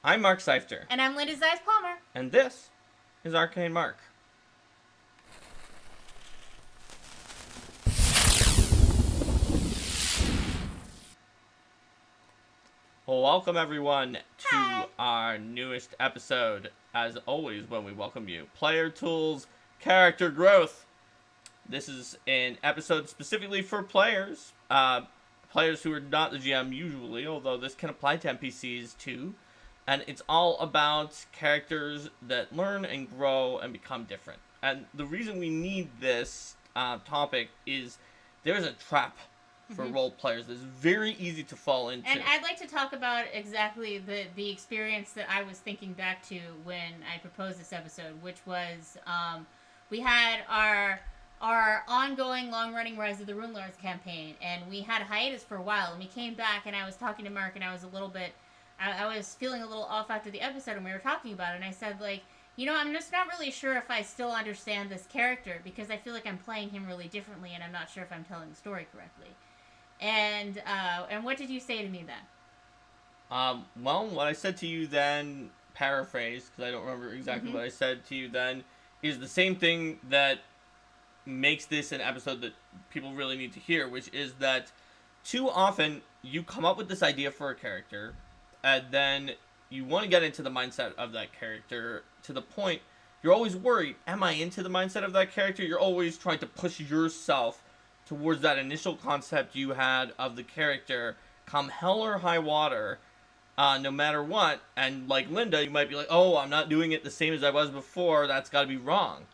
I'm Mark Seifter. And I'm Linda Zeiss Palmer. And this is Arcane Mark. Well, welcome everyone to our newest episode. As always, when we welcome you, player tools, character growth. This is an episode specifically for players. Players who are not the GM usually, although this can apply to NPCs too. And it's all about characters that learn and grow and become different. And the reason we need this topic is there's a trap for role players that's very easy to fall into. And I'd like to talk about exactly the experience that I was thinking back to when I proposed this episode, which was we had our ongoing long-running Rise of the Runelords campaign, and we had a hiatus for a while, and we came back, and I was talking to Mark, and I was a little bit... I was feeling a little off after the episode, and we were talking about it, and I said, like, you know, I'm just not really sure if I still understand this character, because I feel like I'm playing him really differently, and I'm not sure if I'm telling the story correctly. And what did you say to me then? Well, what I said to you then, paraphrased, because I don't remember exactly what I said to you then, is the same thing that makes this an episode that people really need to hear, which is that too often you come up with this idea for a character, and then you want to get into the mindset of that character to the point you're always worried, am I into the mindset of that character? You're always trying to push yourself towards that initial concept you had of the character, come hell or high water, no matter what. And like Linda, you might be like, oh, I'm not doing it the same as I was before, that's got to be wrong.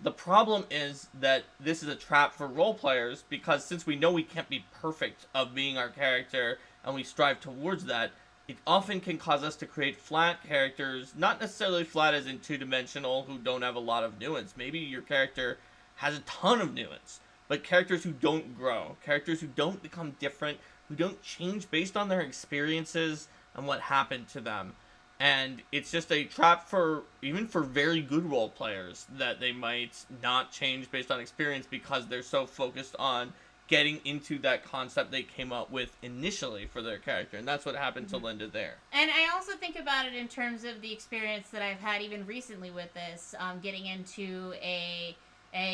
The problem is that this is a trap for role players, because since we know we can't be perfect of being our character, and we strive towards that, it often can cause us to create flat characters, not necessarily flat as in two-dimensional, who don't have a lot of nuance. Maybe your character has a ton of nuance, but characters who don't grow, characters who don't become different, who don't change based on their experiences and what happened to them. And it's just a trap for, even for very good role players, that they might not change based on experience because they're so focused on getting into that concept they came up with initially for their character. And that's what happened to Linda there. And I also think about it in terms of the experience that I've had even recently with this, getting into a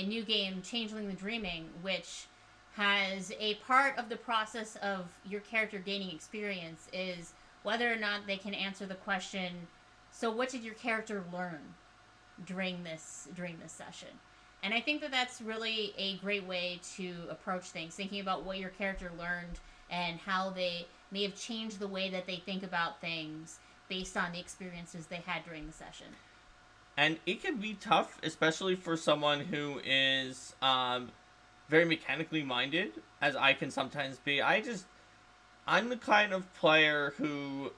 new game, Changeling the Dreaming, which has a part of the process of your character gaining experience is whether or not they can answer the question, so what did your character learn during this session? And I think that that's really a great way to approach things, thinking about what your character learned and how they may have changed the way that they think about things based on the experiences they had during the session. And it can be tough, especially for someone who is very mechanically minded, as I can sometimes be. I'm the kind of player who,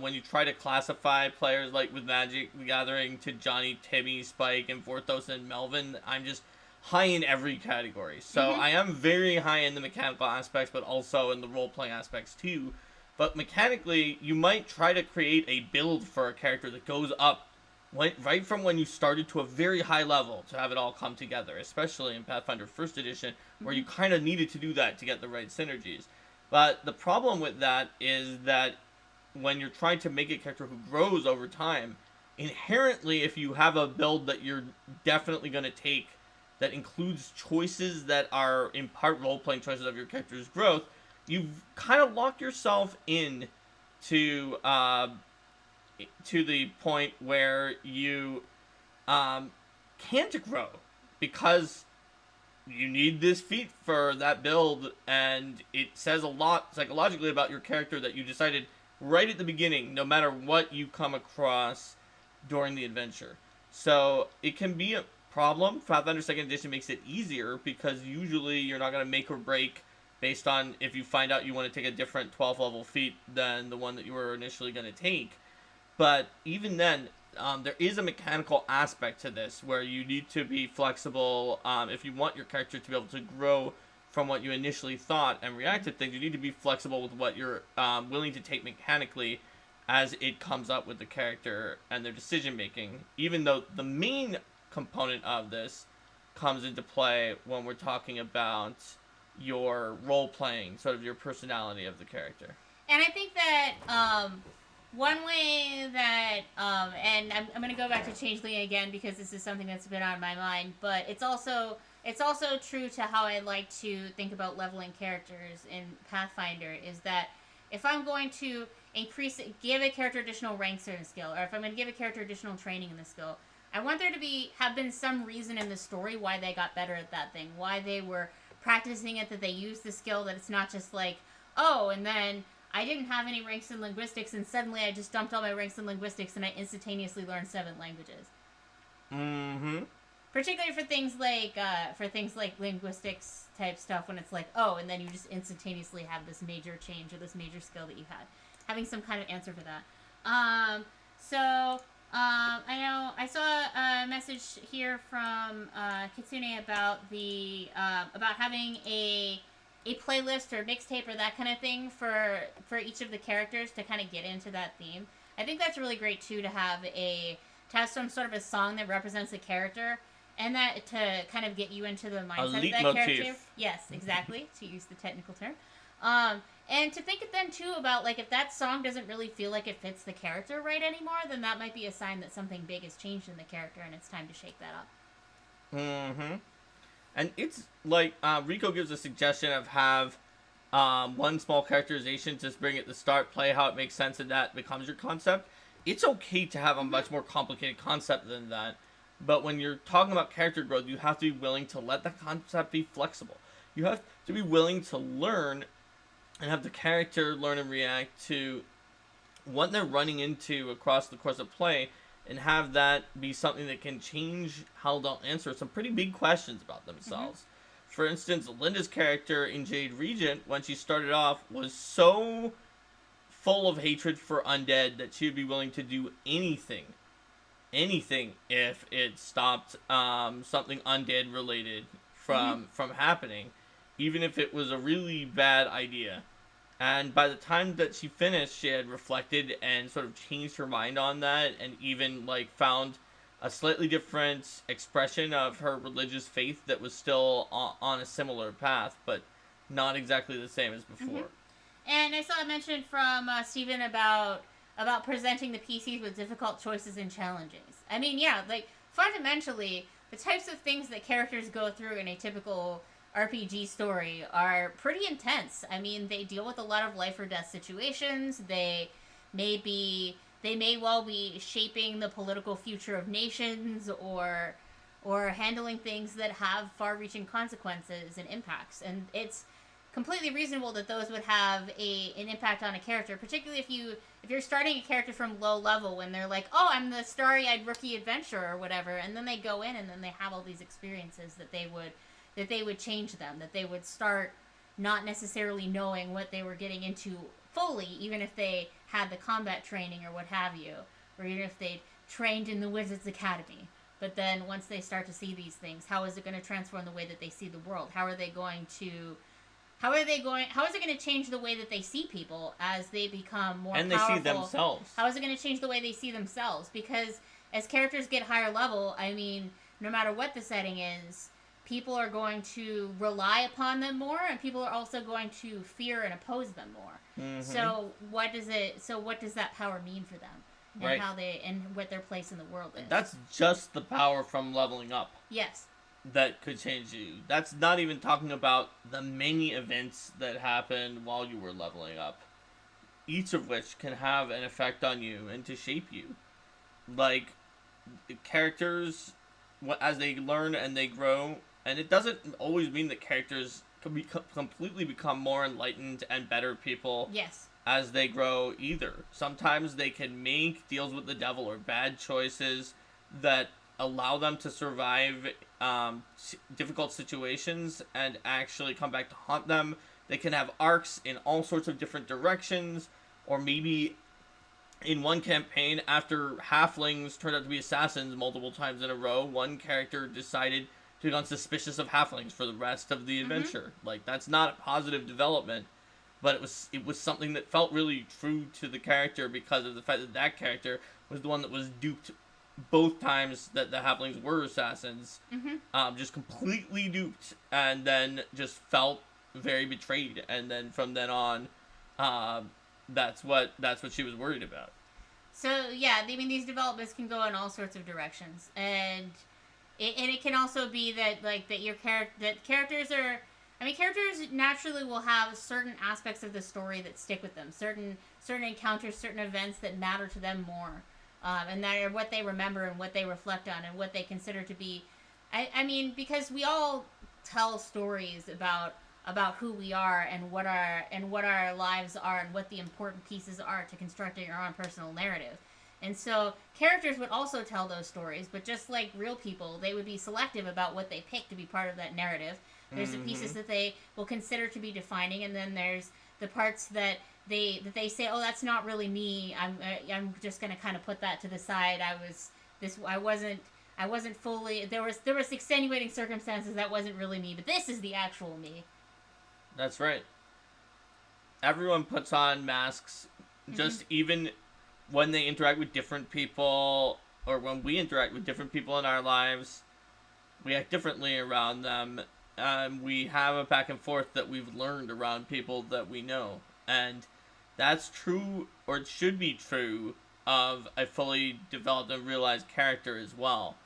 when you try to classify players like with Magic the Gathering to Johnny, Timmy, Spike, and Vorthos and Melvin, I'm just high in every category. So I am very high in the mechanical aspects, but also in the role-playing aspects too. But mechanically, you might try to create a build for a character that goes up right from when you started to a very high level to have it all come together, especially in Pathfinder 1st Edition, where you kind of needed to do that to get the right synergies. But the problem with that is that when you're trying to make a character who grows over time, inherently, if you have a build that you're definitely going to take that includes choices that are in part role-playing choices of your character's growth, you've kind of locked yourself in to the point where you can't grow, because you need this feat for that build, and it says a lot psychologically about your character that you decided right at the beginning, no matter what you come across during the adventure. So it can be a problem. Pathfinder 2nd Edition makes it easier, because usually you're not going to make or break based on if you find out you want to take a different 12th level feat than the one that you were initially going to take. But even then, there is a mechanical aspect to this where you need to be flexible. If you want your character to be able to grow from what you initially thought and react to things, you need to be flexible with what you're willing to take mechanically as it comes up with the character and their decision making, even though the main component of this comes into play when we're talking about your role playing, sort of your personality of the character. And I think that one way that, and I'm going to go back to Changeling again because this is something that's been on my mind, but it's also true to how I like to think about leveling characters in Pathfinder, is that if I'm going to give a character additional ranks in a skill, or if I'm going to give a character additional training in the skill, I want there to have been some reason in the story why they got better at that thing, why they were practicing it, that they used the skill, that it's not just like, oh, and then I didn't have any ranks in linguistics, and suddenly I just dumped all my ranks in linguistics, and I instantaneously learned 7 languages. Mm-hmm. Particularly for things like linguistics type stuff, when it's like, oh, and then you just instantaneously have this major change or this major skill that you had. Having some kind of answer for that. I know I saw a message here from Kitsune about about having a playlist or mixtape or that kind of thing for each of the characters to kind of get into that theme. I think that's really great too, to have some sort of a song that represents a character, and that to kind of get you into the mindset of that character. Yes, exactly, to use the technical term. And to think then too about, like, if that song doesn't really feel like it fits the character right anymore, then that might be a sign that something big has changed in the character and it's time to shake that up. Mm-hmm. And it's like, Rico gives a suggestion of have one small characterization, just bring it to start, play how it makes sense, and that becomes your concept. It's okay to have a much more complicated concept than that. But when you're talking about character growth, you have to be willing to let the concept be flexible. You have to be willing to learn and have the character learn and react to what they're running into across the course of play, and have that be something that can change how they'll answer some pretty big questions about themselves. Mm-hmm. For instance, Linda's character in Jade Regent, when she started off, was so full of hatred for undead that she would be willing to do anything if it stopped something undead related from happening, even if it was a really bad idea. And by the time that she finished, she had reflected and sort of changed her mind on that, and even like found a slightly different expression of her religious faith that was still on a similar path, but not exactly the same as before. Mm-hmm. And I saw a mention from Steven about presenting the PCs with difficult choices and challenges. I mean, yeah, like, fundamentally, the types of things that characters go through in a typical RPG story are pretty intense. I mean, they deal with a lot of life or death situations. They may well be shaping the political future of nations, or handling things that have far-reaching consequences and impacts. And it's completely reasonable that those would have an impact on a character, particularly if you're starting a character from low level, when they're like, oh, I'm the starry-eyed rookie adventurer or whatever, and then they go in and then they have all these experiences that they would change them, that they would start not necessarily knowing what they were getting into fully, even if they had the combat training or what have you, or even if they'd trained in the Wizards Academy. But then once they start to see these things, how is it going to transform the way that they see the world? How is it going to change the way that they see people as they become more powerful? And they see themselves. How is it going to change the way they see themselves? Because as characters get higher level, I mean, no matter what the setting is, people are going to rely upon them more, and people are also going to fear and oppose them more. Mm-hmm. So what does that power mean for them? And right. And what their place in the world is. That's just the power from leveling up. Yes. That could change you. That's not even talking about the many events that happened while you were leveling up, each of which can have an effect on you and to shape you. Like, characters, as they learn and they grow, and it doesn't always mean that characters can completely become more enlightened and better people. Yes. As they grow either. Sometimes they can make deals with the devil or bad choices that allow them to survive difficult situations and actually come back to haunt them. They can have arcs in all sorts of different directions, or maybe in one campaign, after halflings turned out to be assassins multiple times in a row, one character decided to become suspicious of halflings for the rest of the adventure. Mm-hmm. Like, that's not a positive development, but it was something that felt really true to the character because of the fact that that character was the one that was duped both times that the halflings were assassins. Mm-hmm. Just completely duped, and then just felt very betrayed, and then from then on, that's what she was worried about. So yeah, I mean these developments can go in all sorts of directions, and it can also be that like that your character that characters are. I mean, characters naturally will have certain aspects of the story that stick with them, certain encounters, certain events that matter to them more, and that are what they remember and what they reflect on and what they consider to be. I mean, because we all tell stories about who we are and what our lives are and what the important pieces are to constructing our own personal narrative. And so characters would also tell those stories, but just like real people, they would be selective about what they pick to be part of that narrative. There's the pieces that they will consider to be defining, and then there's the parts that they say, oh, that's not really me. I'm just gonna kind of put that to the side. I wasn't fully there was extenuating circumstances that wasn't really me, but this is the actual me. That's right. Everyone puts on masks, just even when they interact with different people, or when we interact with different people in our lives, we act differently around them. We have a back and forth that we've learned around people that we know. And that's true, or it should be true, of a fully developed and realized character as well.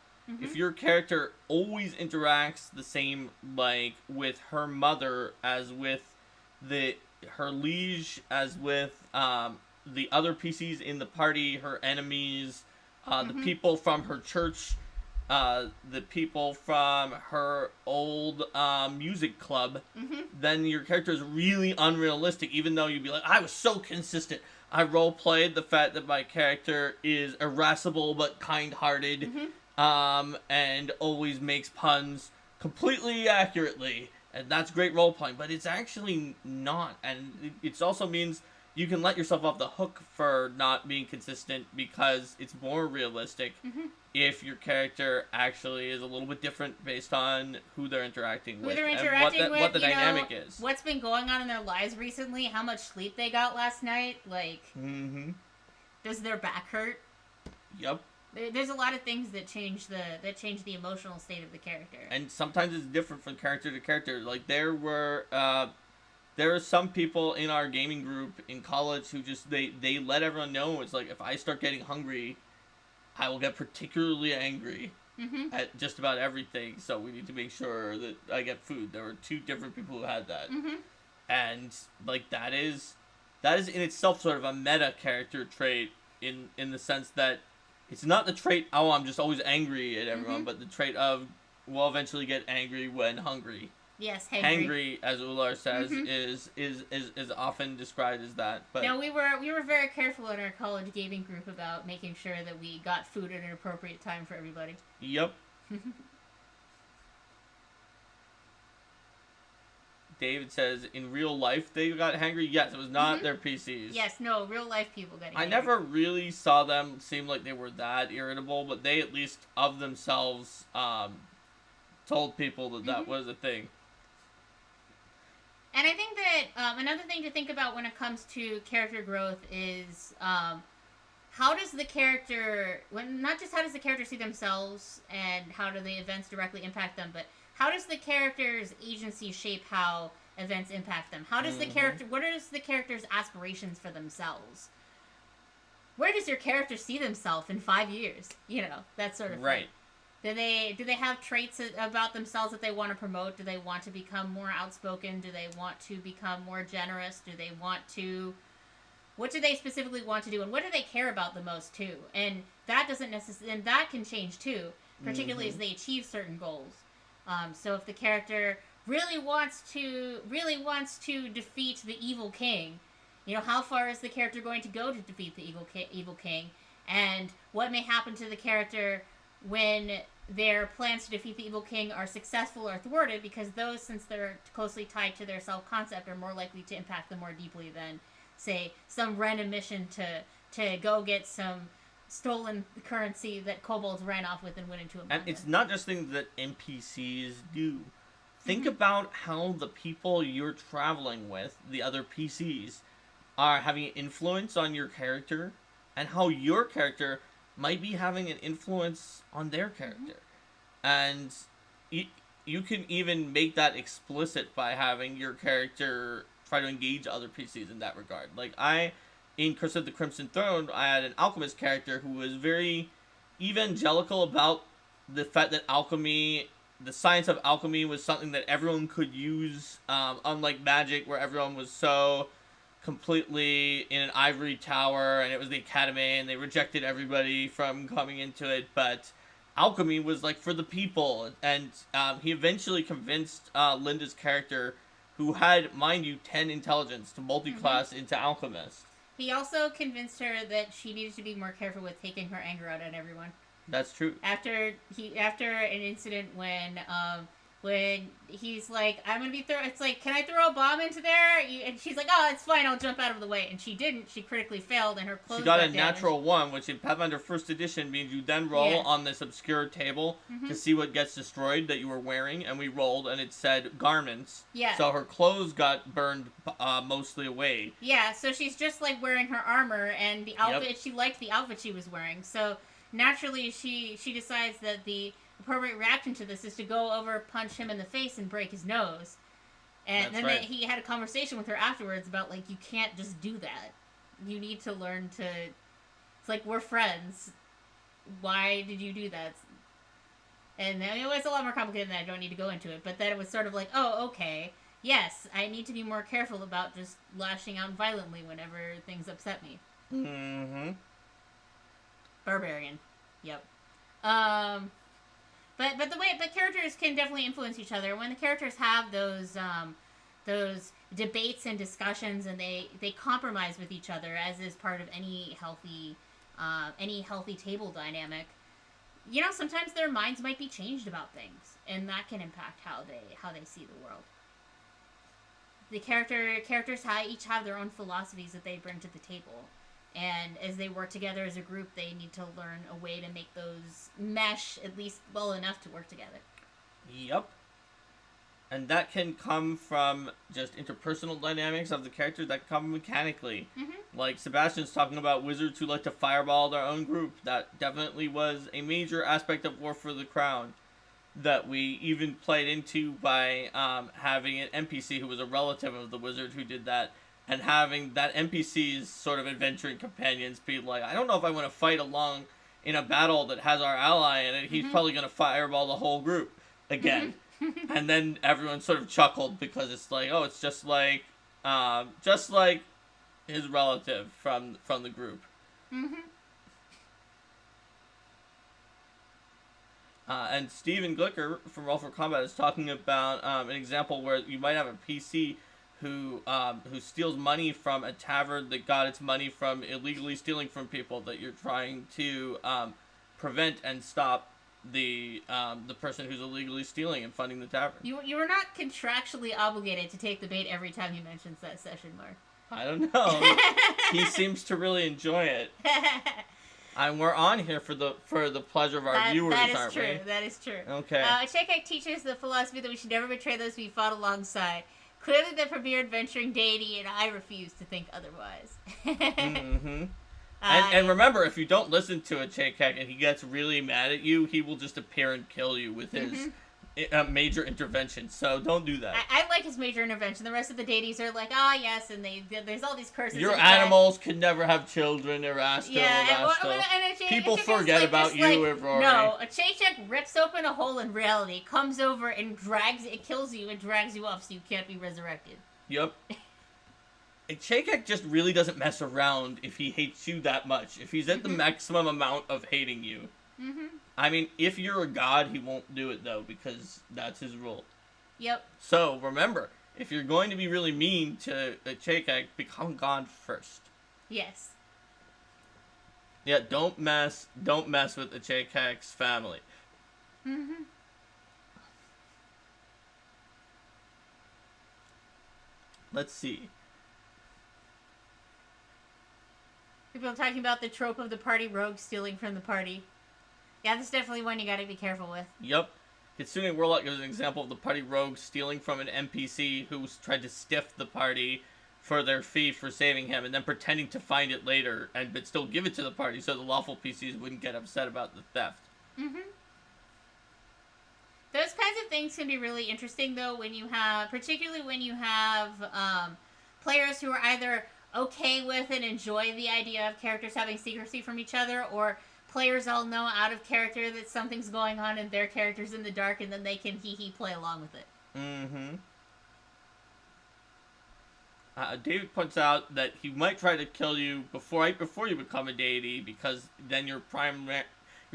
If your character always interacts the same, like, with her mother as with her liege, as with the other PCs in the party, her enemies, the people from her church, the people from her old music club, then your character is really unrealistic, even though you'd be like, I was so consistent. I role-played the fact that my character is irascible but kind-hearted, and always makes puns completely accurately, and that's great role-playing, but it's actually not, and it also means you can let yourself off the hook for not being consistent because it's more realistic if your character actually is a little bit different based on who they're interacting with and what the dynamic is. What's been going on in their lives recently, how much sleep they got last night, like, does their back hurt? Yep. There's a lot of things that change the emotional state of the character. And sometimes it's different from character to character. Like, there are some people in our gaming group in college who just, they let everyone know, it's like, if I start getting hungry, I will get particularly angry at just about everything, so we need to make sure that I get food. There were 2 different people who had that. And, like, that is in itself sort of a meta character trait in the sense that it's not the trait, oh, I'm just always angry at everyone, but the trait of, we'll eventually get angry when hungry. Yes, hangry, as Ular says, is often described as that. But no, we were very careful in our college gaming group about making sure that we got food at an appropriate time for everybody. Yep. David says, in real life they got hangry? Yes, it was not their PCs. Yes, no, real life people got hangry. I never really saw them seem like they were that irritable, but they at least of themselves told people that that was a thing. And I think that another thing to think about when it comes to character growth is how does the character, not just how does the character see themselves and how do the events directly impact them, but how does the character's agency shape how events impact them? How does the character, what are the character's aspirations for themselves? Where does your character see themselves in 5 years? You know, that sort of thing. Do they have traits about themselves that they want to promote? Do they want to become more outspoken? Do they want to become more generous? Do they want to... What do they specifically want to do? And what do they care about the most, too? And that doesn't necessarily... And that can change, too. Particularly as they achieve certain goals. So if the character really wants to defeat the evil king, you know, how far is the character going to go to defeat the evil king? And what may happen to the character when their plans to defeat the evil king are successful or thwarted, because those, since they're closely tied to their self-concept, are more likely to impact them more deeply than, say, some random mission to go get some stolen currency that kobolds ran off with and went into a mine. And it's not just things that NPCs do. Think about how the people you're traveling with, the other PCs, are having an influence on your character, and how your character might be having an influence on their character. And you can even make that explicit by having your character try to engage other PCs in that regard. Like, in Curse of the Crimson Throne, I had an alchemist character who was very evangelical about the fact that alchemy, the science of alchemy, was something that everyone could use, unlike magic, where everyone was so completely in an ivory tower, and it was the academy, and they rejected everybody from coming into it, but alchemy was, like, for the people, and he eventually convinced Linda's character, who had, mind you, 10 intelligence, to multi-class into alchemist. He also convinced her that she needed to be more careful with taking her anger out on everyone. That's true. After an incident when he's like, I'm gonna be it's like, can I throw a bomb into there? And she's like, oh, it's fine, I'll jump out of the way. And she didn't. She critically failed, and her clothes got a damaged. natural 1, which in Pathfinder 1st Edition means you then roll on this obscure table to see what gets destroyed that you were wearing, and we rolled, and it said garments. Yeah. So her clothes got burned mostly away. Yeah, so she's just, like, wearing her armor, and the outfit, she liked the outfit she was wearing. So naturally, she decides that the appropriate reaction to this is to go over, punch him in the face, and break his nose. And then he had a conversation with her afterwards about, like, you can't just do that. You need to learn to... It's like, we're friends. Why did you do that? And I mean, it was a lot more complicated than that. I don't need to go into it. But then it was sort of like, oh, okay. Yes, I need to be more careful about just lashing out violently whenever things upset me. Mm-hmm. Barbarian. Yep. But characters can definitely influence each other. When the characters have those debates and discussions, and they compromise with each other, as is part of any healthy table dynamic. You know, sometimes their minds might be changed about things, and that can impact how they see the world. The characters each have their own philosophies that they bring to the table. And as they work together as a group, they need to learn a way to make those mesh at least well enough to work together. Yep. And that can come from just interpersonal dynamics of the characters that come mechanically. Mm-hmm. Like Sebastian's talking about wizards who like to fireball their own group. That definitely was a major aspect of War for the Crown that we even played into by having an NPC who was a relative of the wizard who did that. And having that NPC's sort of adventuring companions be like, I don't know if I want to fight along in a battle that has our ally in it. He's probably going to fireball the whole group again. And then everyone sort of chuckled because it's like, oh, it's just like his relative from the group. Mm-hmm. And Steven Glicker from Roll for Combat is talking about an example where you might have a PC who steals money from a tavern that got its money from illegally stealing from people that you're trying to prevent and stop the person who's illegally stealing and funding the tavern. You were not contractually obligated to take the bait every time he mentions that session, Mark. I don't know. He seems to really enjoy it. And we're on here for the pleasure of our viewers, aren't we? That is true. Okay. Chekek teaches the philosophy that we should never betray those we fought alongside. Clearly the premier adventuring deity, and I refuse to think otherwise. Mm-hmm. And remember, if you don't listen to a Chekek and he gets really mad at you, he will just appear and kill you with his major intervention. So don't do that. I like his major intervention. The rest of the deities are like, yes, and there's all these curses. Your animals can never have children, Erasto. Yeah, people forget about you, Rory. No, a Chekek rips open a hole in reality, comes over and kills you and drags you off so you can't be resurrected. Yep. A Chekek just really doesn't mess around if he hates you that much. If he's at the maximum amount of hating you. Mm-hmm. I mean, if you're a god, he won't do it, though, because that's his rule. Yep. So, remember, if you're going to be really mean to a Chekek, become god first. Yes. Yeah, don't mess with the Chekek's family. Mm-hmm. Let's see. People are talking about the trope of the party rogue stealing from the party. Yeah, that's definitely one you gotta be careful with. Yep. Kitsune Warlock is an example of the party rogue stealing from an NPC who's tried to stiff the party for their fee for saving him, and then pretending to find it later, but still give it to the party so the lawful PCs wouldn't get upset about the theft. Mm-hmm. Those kinds of things can be really interesting, though, particularly when you have players who are either okay with and enjoy the idea of characters having secrecy from each other, or players all know out of character that something's going on and their character's in the dark, and then they can hee play along with it. Mm-hmm. David points out that he might try to kill you right before you become a deity, because then you're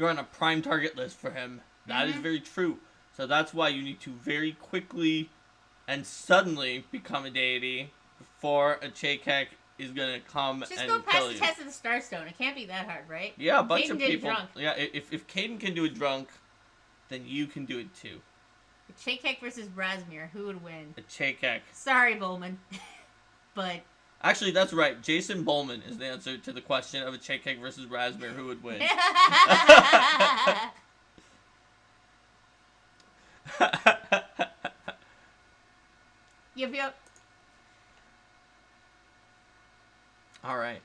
on a prime target list for him. That is very true. So that's why you need to very quickly and suddenly become a deity before a Chay'Kek is gonna come and kill you. Just go past the test of the Starstone. It can't be that hard, right? Yeah, a bunch of did people. Drunk. Yeah, if Caden can do it drunk, then you can do it too. A Chay'Kek versus Razmir, who would win? A Chay'Kek. Sorry, Bowman. But actually, that's right. Jason Bowman is the answer to the question of a Chay'Kek versus Razmir, who would win. Yep. All right.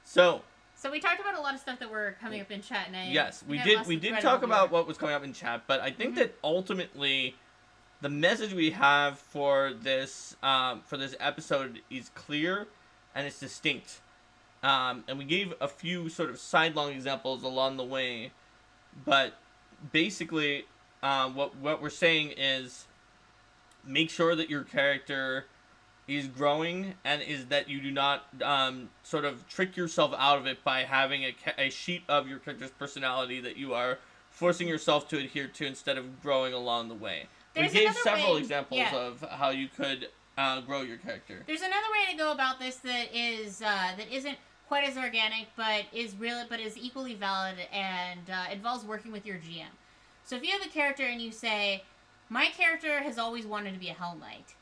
So we talked about a lot of stuff that were coming up in chat, and yes, we did talk about what was coming up in chat, but I think that ultimately the message we have for this episode is clear and it's distinct. And we gave a few sort of sidelong examples along the way, but basically what we're saying is make sure that your character is growing, and is that you do not sort of trick yourself out of it by having a sheet of your character's personality that you are forcing yourself to adhere to instead of growing along the way. We gave several examples of how you could grow your character. There's another way to go about this that isn't quite as organic, but is equally valid and involves working with your GM. So if you have a character and you say, my character has always wanted to be a Hell Knight,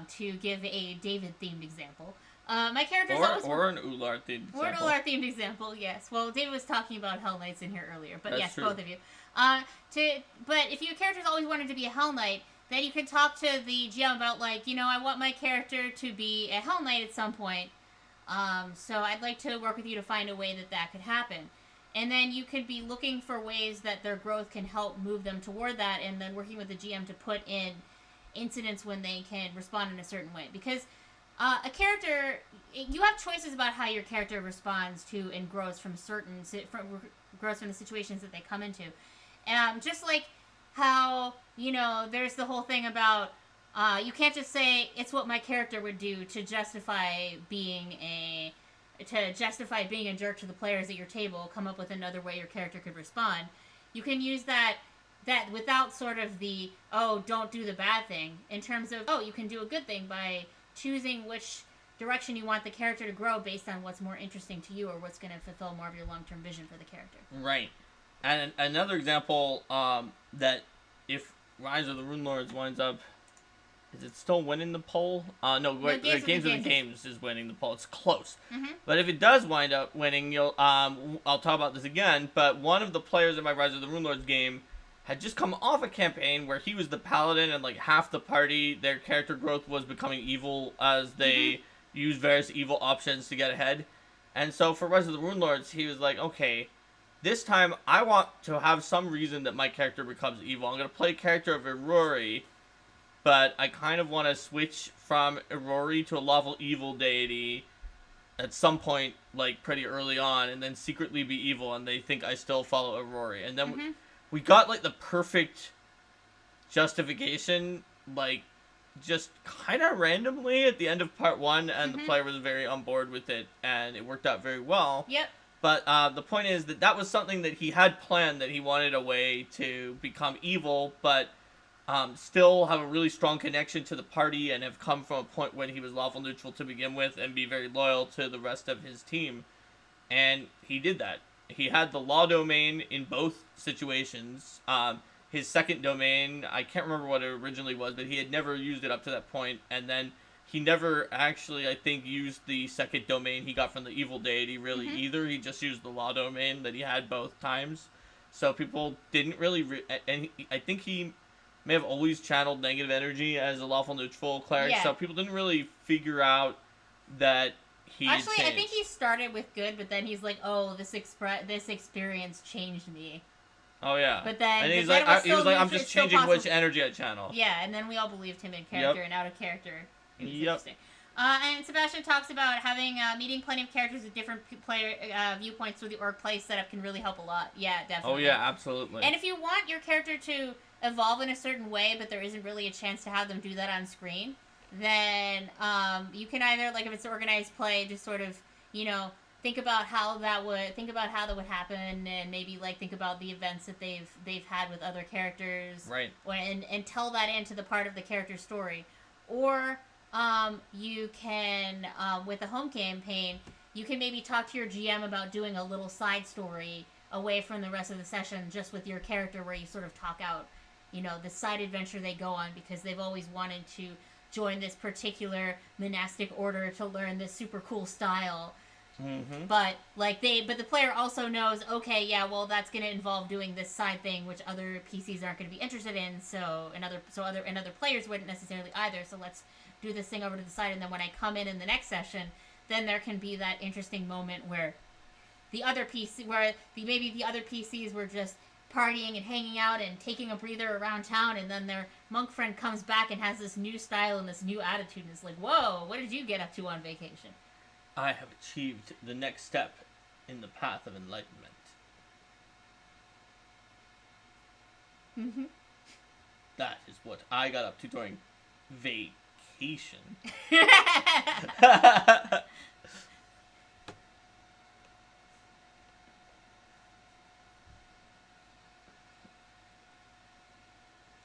to give a David-themed example. My character's always... Or an Ular-themed example. Or an Ular-themed example, yes. Well, David was talking about Hell Knights in here earlier, but yes, true. Both of you. But if your character's always wanted to be a Hell Knight, then you can talk to the GM about, like, I want my character to be a Hell Knight at some point, so I'd like to work with you to find a way that could happen. And then you could be looking for ways that their growth can help move them toward that, and then working with the GM to put in incidents when they can respond in a certain way. Because a character, you have choices about how your character responds to and grows from the situations that they come into. Just like how, there's the whole thing about you can't just say it's what my character would do to justify being a jerk to the players at your table. Come up with another way your character could respond. You can use that without sort of the, don't do the bad thing, in terms of, you can do a good thing by choosing which direction you want the character to grow based on what's more interesting to you or what's going to fulfill more of your long-term vision for the character. Right. And another example, that if Rise of the Runelords winds up, is it still winning the poll? No, Games of the Games is winning the poll. It's close. Mm-hmm. But if it does wind up winning, I'll talk about this again, but one of the players in my Rise of the Runelords game had just come off a campaign where he was the paladin, and like half the party, their character growth was becoming evil as they used various evil options to get ahead. And so for Rise of the Runelords, he was like, okay, this time I want to have some reason that my character becomes evil. I'm going to play a character of Irori, but I kind of want to switch from Irori to a lawful evil deity at some point, like pretty early on, and then secretly be evil, and they think I still follow Irori. And then we got like the perfect justification, like just kind of randomly at the end of part 1, and the player was very on board with it, and it worked out very well. Yep. But the point is that was something that he had planned, that he wanted a way to become evil, but still have a really strong connection to the party and have come from a point when he was lawful neutral to begin with and be very loyal to the rest of his team. And he did that. He had the law domain in both situations. His second domain, I can't remember what it originally was, but he had never used it up to that point. And then he never actually, I think, used the second domain he got from the evil deity really either. He just used the law domain that he had both times. So people didn't really... I think he may have always channeled negative energy as a lawful neutral cleric, so people didn't really figure out that he actually, I think he started with good, but then he's like, this experience changed me. Oh, yeah. But then... And he's like, I'm just changing which energy I channel. Yeah, and then we all believed him in character and out of character. It was interesting. And Sebastian talks about having meeting plenty of characters with different player viewpoints through the org play setup can really help a lot. Yeah, definitely. Oh yeah, absolutely. And if you want your character to evolve in a certain way, but there isn't really a chance to have them do that on screen, then you can either, like, if it's organized play, just sort of, think about how that would happen, and maybe like think about the events that they've had with other characters, right? And tell that into the part of the character's story, or you can with the home campaign, you can maybe talk to your GM about doing a little side story away from the rest of the session, just with your character, where you sort of talk out, the side adventure they go on because they've always wanted to join this particular monastic order to learn this super cool style. Mm-hmm. But the player also knows, okay, yeah, well, that's going to involve doing this side thing, which other PCs aren't going to be interested in. So other players wouldn't necessarily either. So let's do this thing over to the side, and then when I come in the next session, then there can be that interesting moment where the other PCs were just partying and hanging out and taking a breather around town, and then their monk friend comes back and has this new style and this new attitude, and it's like, whoa, what did you get up to on vacation? I have achieved the next step in the path of enlightenment. Mm-hmm. That is what I got up to during vacation.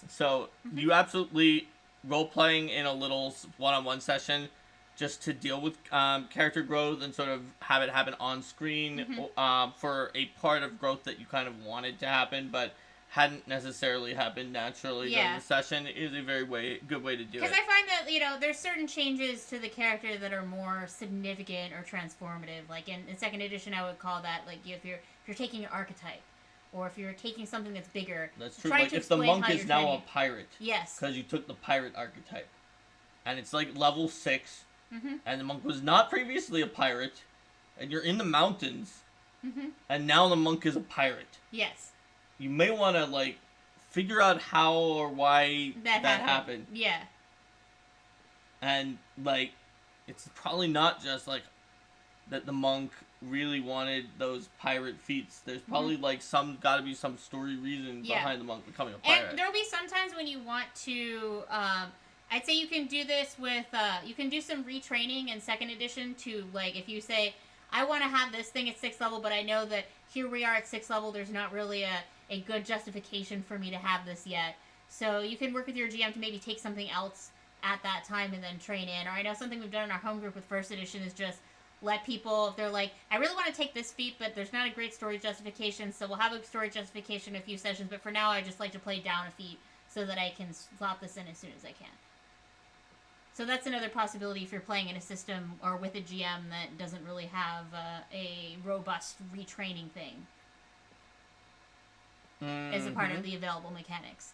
So, you absolutely role-playing in a little one-on-one session just to deal with character growth and sort of have it happen on screen for a part of growth that you kind of wanted to happen, but hadn't necessarily happened naturally during the session, is a very good way to do it. Because I find that, there's certain changes to the character that are more significant or transformative. Like in second edition, I would call that, like, if you're taking an archetype, or if you're taking something that's bigger. That's true. Like if the monk is now a pirate. Yes. Because you took the pirate archetype. And it's like level 6. Mm-hmm. And the monk was not previously a pirate. And you're in the mountains. Mm-hmm. And now the monk is a pirate. Yes. You may want to, like, figure out how or why that happened. Yeah. And, like, it's probably not just, like, that the monk really wanted those pirate feats. There's probably gotta be some story reason behind the monk becoming a pirate. And there'll be sometimes when you want to, I'd say you can do this with, you can do some retraining in second edition to, like, if you say, I want to have this thing at 6th level, but I know that here we are at 6th level, there's not really a good justification for me to have this yet. So you can work with your GM to maybe take something else at that time and then train in. Or I know something we've done in our home group with first edition is just let people, if they're like, I really want to take this feat, but there's not a great story justification, so we'll have a story justification in a few sessions, but for now I just like to play down a feat so that I can slot this in as soon as I can. So that's another possibility if you're playing in a system or with a GM that doesn't really have a robust retraining thing as a part of the available mechanics.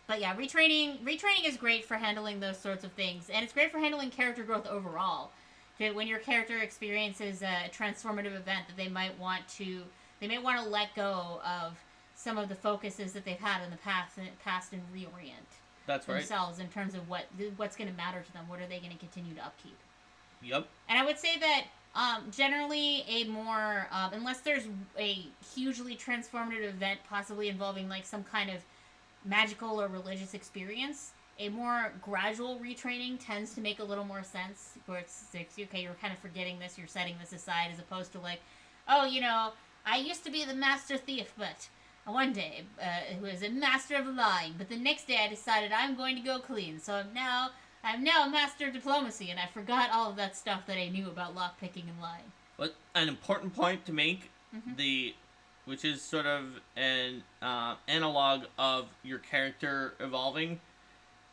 But yeah, retraining is great for handling those sorts of things, and it's great for handling character growth overall. When your character experiences a transformative event that they might want to let go of some of the focuses that they've had in the past and reorient themselves in terms of what's going to matter to them. What are they going to continue to upkeep? Yep. And I would say that generally a more unless there's a hugely transformative event possibly involving like some kind of magical or religious experience, a more gradual retraining tends to make a little more sense, where it's okay, you're kind of forgetting this, you're setting this aside, as opposed to like, oh, I used to be the master thief, but one day I was a master of lying, but the next day I decided I'm going to go clean, so I'm now a master of diplomacy, and I forgot all of that stuff that I knew about lockpicking and lying. But an important point to make, which is sort of an analog of your character evolving,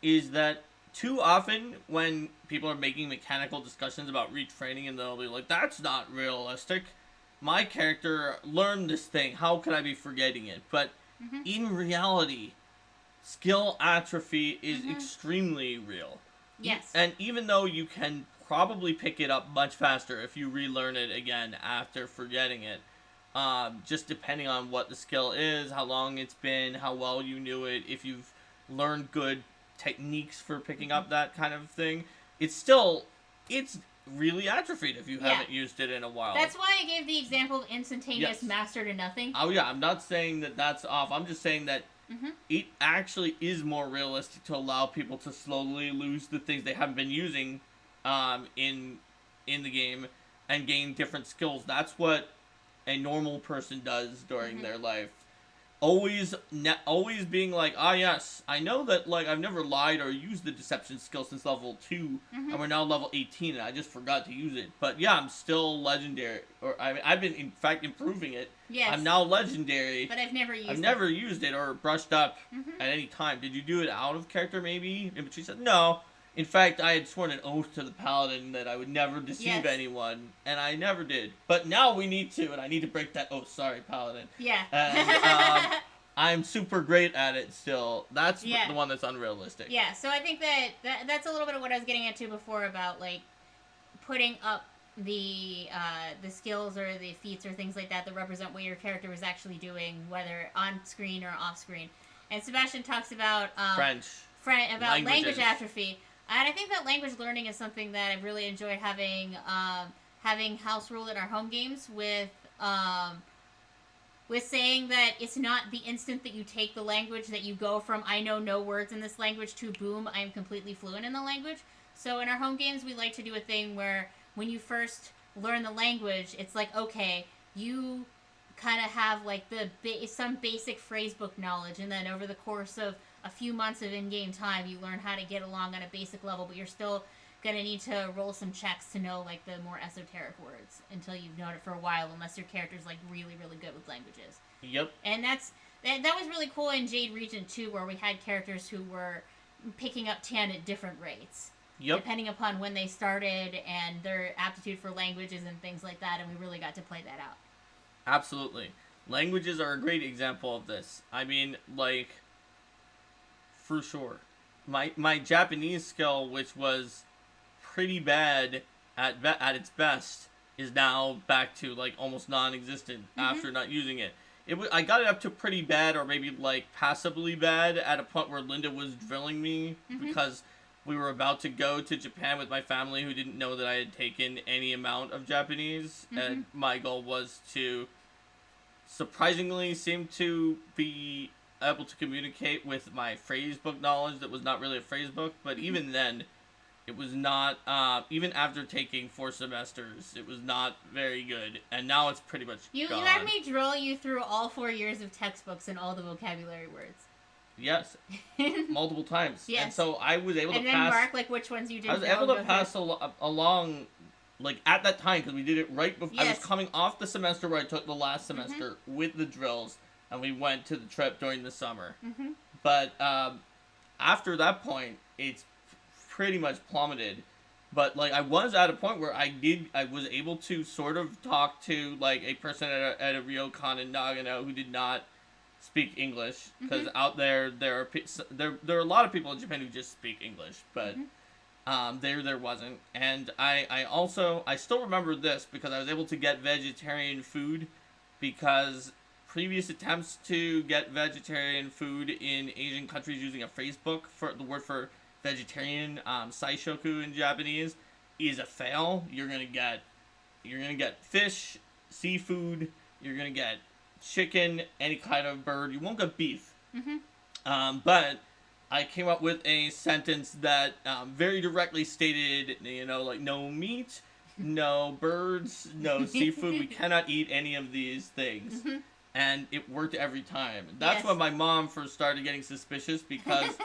is that too often when people are making mechanical discussions about retraining and they'll be like, that's not realistic. My character learned this thing. How could I be forgetting it? But in reality, skill atrophy is extremely real. Yes. And even though you can probably pick it up much faster if you relearn it again after forgetting it, just depending on what the skill is, how long it's been, how well you knew it, if you've learned good techniques for picking up that kind of thing, it's still it's really atrophied if you haven't used it in a while. That's why I gave the example of instantaneous master to nothing. Oh yeah, I'm not saying that that's off. I'm just saying that it actually is more realistic to allow people to slowly lose the things they haven't been using in the game and gain different skills. That's what a normal person does during their life. Always being like, yes, I know that, like, I've never lied or used the deception skill since level 2, and we're now level 18, and I just forgot to use it. But yeah, I'm still legendary, or I've been, in fact, improving it. Yes. I'm now legendary. But I've never used it. I've never used it or brushed up at any time. Did you do it out of character, maybe? And she said, no. In fact, I had sworn an oath to the paladin that I would never deceive anyone, and I never did. But now we need to, and I need to break that oath. Sorry, paladin. Yeah. And I'm super great at it still. That's the one that's unrealistic. Yeah, so I think that's a little bit of what I was getting at too before about, like, putting up the skills or the feats or things like that represent what your character was actually doing, whether on screen or off screen. And Sebastian talks about about language atrophy. And I think that language learning is something that I've really enjoyed having house rule in our home games with saying that it's not the instant that you take the language that you go from I know no words in this language to boom, I am completely fluent in the language. So in our home games, we like to do a thing where when you first learn the language, it's like, okay, you kind of have like some basic phrase book knowledge, and then over the course of a few months of in-game time, you learn how to get along on a basic level, but you're still going to need to roll some checks to know, like, the more esoteric words until you've known it for a while, unless your character's, like, really, really good with languages. Yep. And that was really cool in Jade Region 2, where we had characters who were picking up 10 at different rates. Yep. Depending upon when they started and their aptitude for languages and things like that, and we really got to play that out. Absolutely. Languages are a great example of this. I mean, like, for sure. My Japanese skill, which was pretty bad at its best, is now back to, like, almost non-existent after not using it. I got it up to pretty bad, or maybe, like, passably bad, at a point where Linda was drilling me because we were about to go to Japan with my family who didn't know that I had taken any amount of Japanese, and my goal was to surprisingly seem to be able to communicate with my phrase book knowledge that was not really a phrase book, but even then, it was not, even after taking 4 semesters, it was not very good, and now it's pretty much gone. You had me drill you through all 4 years of textbooks and all the vocabulary words. Yes. Multiple times. Yes. And so I was able to pass... And then mark, like, which ones you did. I was able to pass along, like, at that time, because we did it right before... Yes. I was coming off the semester where I took the last semester with the drills, and we went to the trip during the summer. But after that point, it's pretty much plummeted. But, like, I was at a point where I was able to sort of talk to, like, a person at a ryokan in Nagano who did not speak English, because out there are a lot of people in Japan who just speak English, but there wasn't. And I still remember this because I was able to get vegetarian food, because previous attempts to get vegetarian food in Asian countries using a phrase book for the word for vegetarian, saishoku in Japanese, is a fail. You're gonna get fish, seafood, you're gonna get chicken, any kind of bird. You won't get beef. But I came up with a sentence that very directly stated, like, no meat, no birds, no seafood. We cannot eat any of these things. And it worked every time. That's when my mom first started getting suspicious, because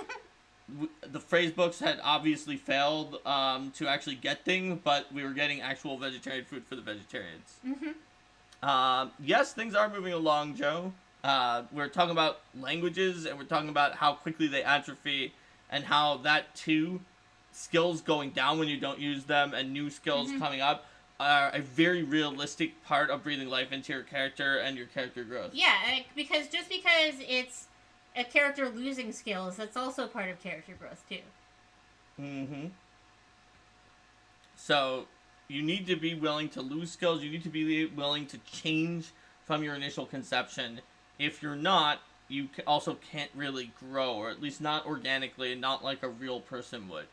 the phrase books had obviously failed to actually get things, but we were getting actual vegetarian food for the vegetarians. Yes, things are moving along, Joe. We're talking about languages, and we're talking about how quickly they atrophy, and how that too, skills going down when you don't use them, and new skills coming up, are a very realistic part of breathing life into your character and your character growth. Yeah, because just because it's a character losing skills, that's also part of character growth too. So, you need to be willing to lose skills. You need to be willing to change from your initial conception. If you're not, you also can't really grow, or at least not organically, and not like a real person would.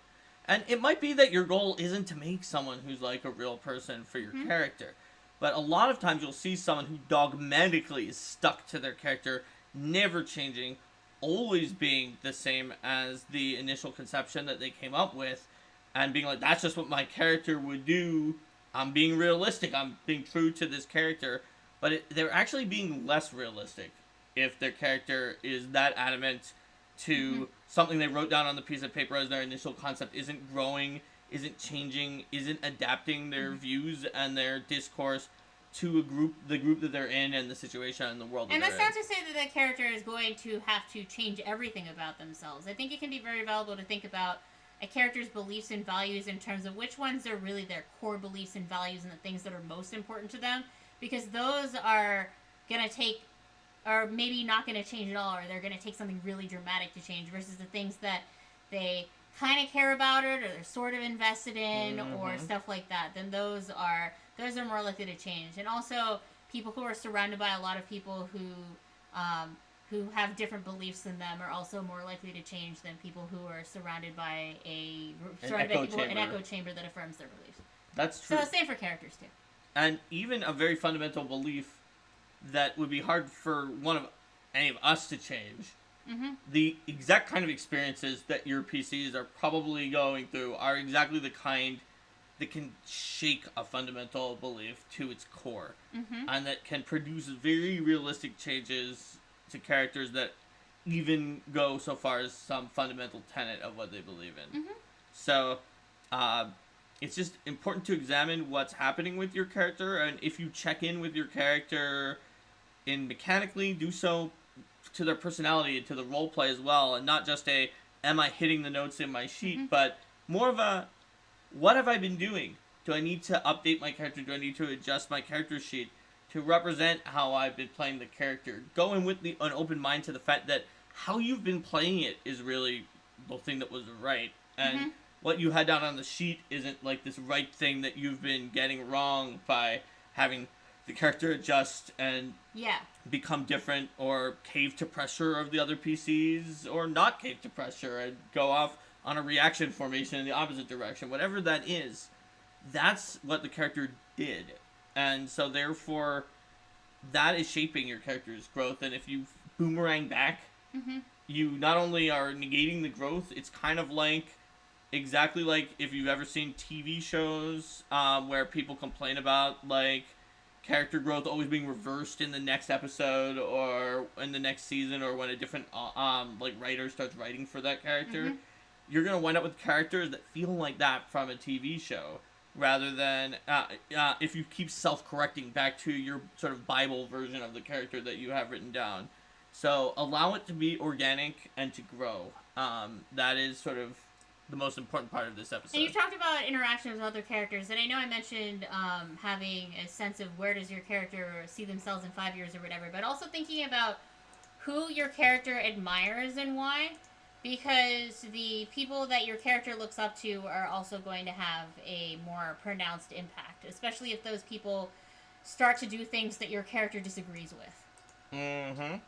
And it might be that your goal isn't to make someone who's like a real person for your character. But a lot of times you'll see someone who dogmatically is stuck to their character, never changing, always being the same as the initial conception that they came up with, and being like, that's just what my character would do. I'm being realistic. I'm being true to this character. But they're actually being less realistic if their character is that adamant to something they wrote down on the piece of paper as their initial concept isn't growing, isn't changing, isn't adapting their views and their discourse to the group that they're in and the situation and the world and that that's they're not to say that that character is going to have to change everything about themselves. I think it can be very valuable to think about a character's beliefs and values in terms of which ones are really their core beliefs and values and the things that are most important to them, because those are going to take, or maybe not going to change at all, or they're going to take something really dramatic to change, versus the things that they kind of care about it, or they're sort of invested in, or stuff like that. Then those are more likely to change. And also, people who are surrounded by a lot of people who have different beliefs than them are also more likely to change than people who are surrounded by an echo chamber that affirms their beliefs. That's true. So same for characters too. And even a very fundamental belief that would be hard for any of us to change. The exact kind of experiences that your PCs are probably going through are exactly the kind that can shake a fundamental belief to its core, and that can produce very realistic changes to characters that even go so far as some fundamental tenet of what they believe in. So, it's just important to examine what's happening with your character, and if you check in with your character in mechanically, do so to their personality and to the role play as well, and not just am I hitting the notes in my sheet, but more of a, what have I been doing? Do I need to update my character? Do I need to adjust my character sheet to represent how I've been playing the character? Go in with an open mind to the fact that how you've been playing it is really the thing that was right, and what you had down on the sheet isn't like this right thing that you've been getting wrong by having the character adjust and become different, or cave to pressure of the other PCs, or not cave to pressure and go off on a reaction formation in the opposite direction. Whatever that is, that's what the character did. And so therefore, that is shaping your character's growth. And if you boomerang back, you not only are negating the growth, it's kind of like, exactly like if you've ever seen TV shows where people complain about, like, character growth always being reversed in the next episode or in the next season, or when a different like writer starts writing for that character, you're gonna wind up with characters that feel like that from a TV show, rather than if you keep self-correcting back to your sort of Bible version of the character that you have written down. So allow it to be organic and to grow. That is sort of the most important part of this episode. And you talked about interactions with other characters, and I know I mentioned having a sense of where does your character see themselves in 5 years or whatever, but also thinking about who your character admires and why, because the people that your character looks up to are also going to have a more pronounced impact, especially if those people start to do things that your character disagrees with.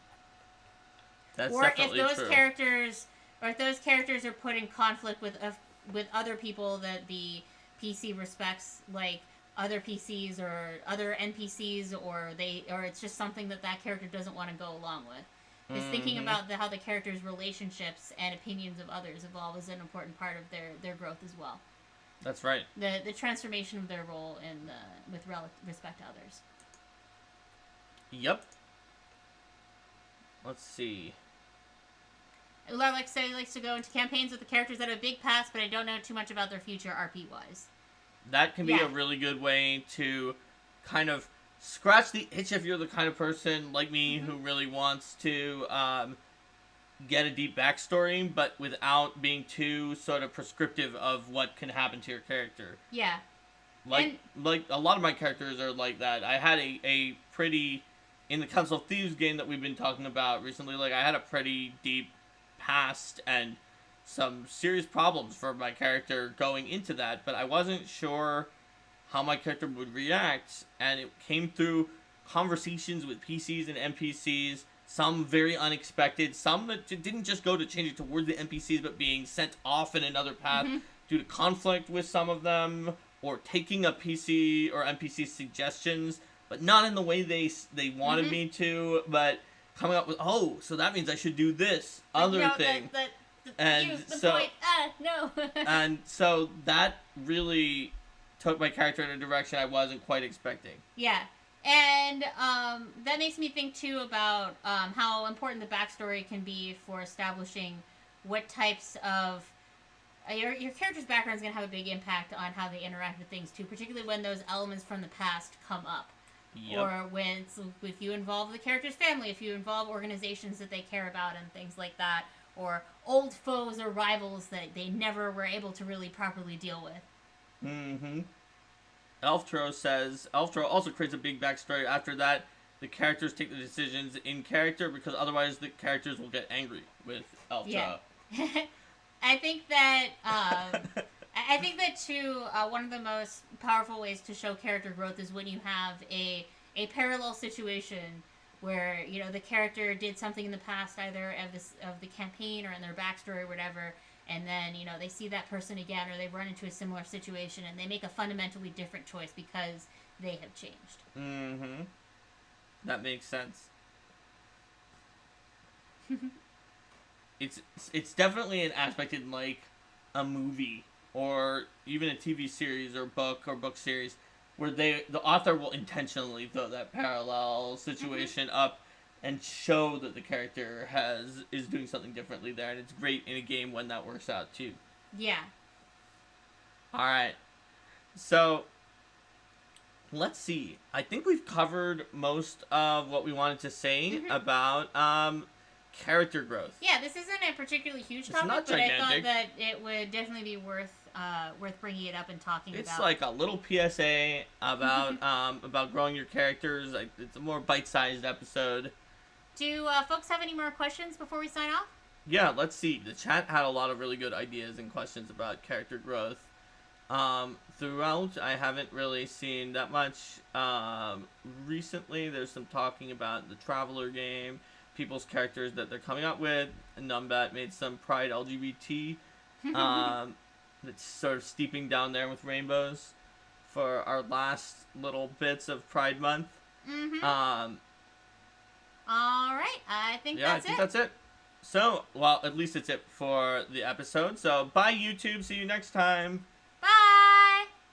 That's or definitely if those true. characters... Or if those characters are put in conflict with other people that the PC respects, like other PCs or other NPCs, or it's just something that character doesn't want to go along with. Is thinking about how the character's relationships and opinions of others evolve is an important part of their growth as well. That's right. The transformation of their role with respect to others. Yep. Let's see. Ular likes to go into campaigns with the characters that have a big past, but I don't know too much about their future RP-wise. That can be a really good way to kind of scratch the itch if you're the kind of person like me who really wants to get a deep backstory, but without being too sort of prescriptive of what can happen to your character. Yeah. Like a lot of my characters are like that. I had a pretty, in the Council of Thieves game that we've been talking about recently, like I had a pretty deep past and some serious problems for my character going into that, but I wasn't sure how my character would react, and it came through conversations with PCs and NPCs, some very unexpected, some that didn't just go to change it towards the NPCs, but being sent off in another path due to conflict with some of them, or taking a PC or NPC suggestions, but not in the way they wanted me to, but coming up with, oh, so that means I should do this other thing. And so, point. No. and so that really took my character in a direction I wasn't quite expecting. Yeah. And that makes me think, too, about how important the backstory can be for establishing what types of... your character's background is going to have a big impact on how they interact with things, too, particularly when those elements from the past come up. Yep. Or when, if you involve the character's family, if you involve organizations that they care about and things like that, or old foes or rivals that they never were able to really properly deal with. Mm-hmm. Elftro also creates a big backstory. After that, the characters take the decisions in character, because otherwise the characters will get angry with Elftro. Yeah. I think that too, one of the most powerful ways to show character growth is when you have a parallel situation where, you know, the character did something in the past, either of the campaign or in their backstory or whatever, and then, you know, they see that person again, or they run into a similar situation, and they make a fundamentally different choice because they have changed. Mm-hmm. That makes sense. It's definitely an aspect in, like, a movie, or even a TV series or book series, where the author will intentionally throw that parallel situation up and show that the character is doing something differently there, and it's great in a game when that works out too. Yeah. Alright. So, let's see. I think we've covered most of what we wanted to say about character growth. Yeah, this isn't a particularly huge topic, but I thought that it would definitely be worth bringing it up and talking about. It's like a little PSA about growing your characters. Like, it's a more bite-sized episode. Do folks have any more questions before we sign off? Yeah, let's see. The chat had a lot of really good ideas and questions about character growth. Throughout, I haven't really seen that much. Recently, there's some talking about the Traveler game, people's characters that they're coming up with. Numbat made some Pride LGBT that's sort of steeping down there with rainbows for our last little bits of Pride Month. All right, I think that's it. So, well, at least it's it for the episode. So, bye YouTube. See you next time.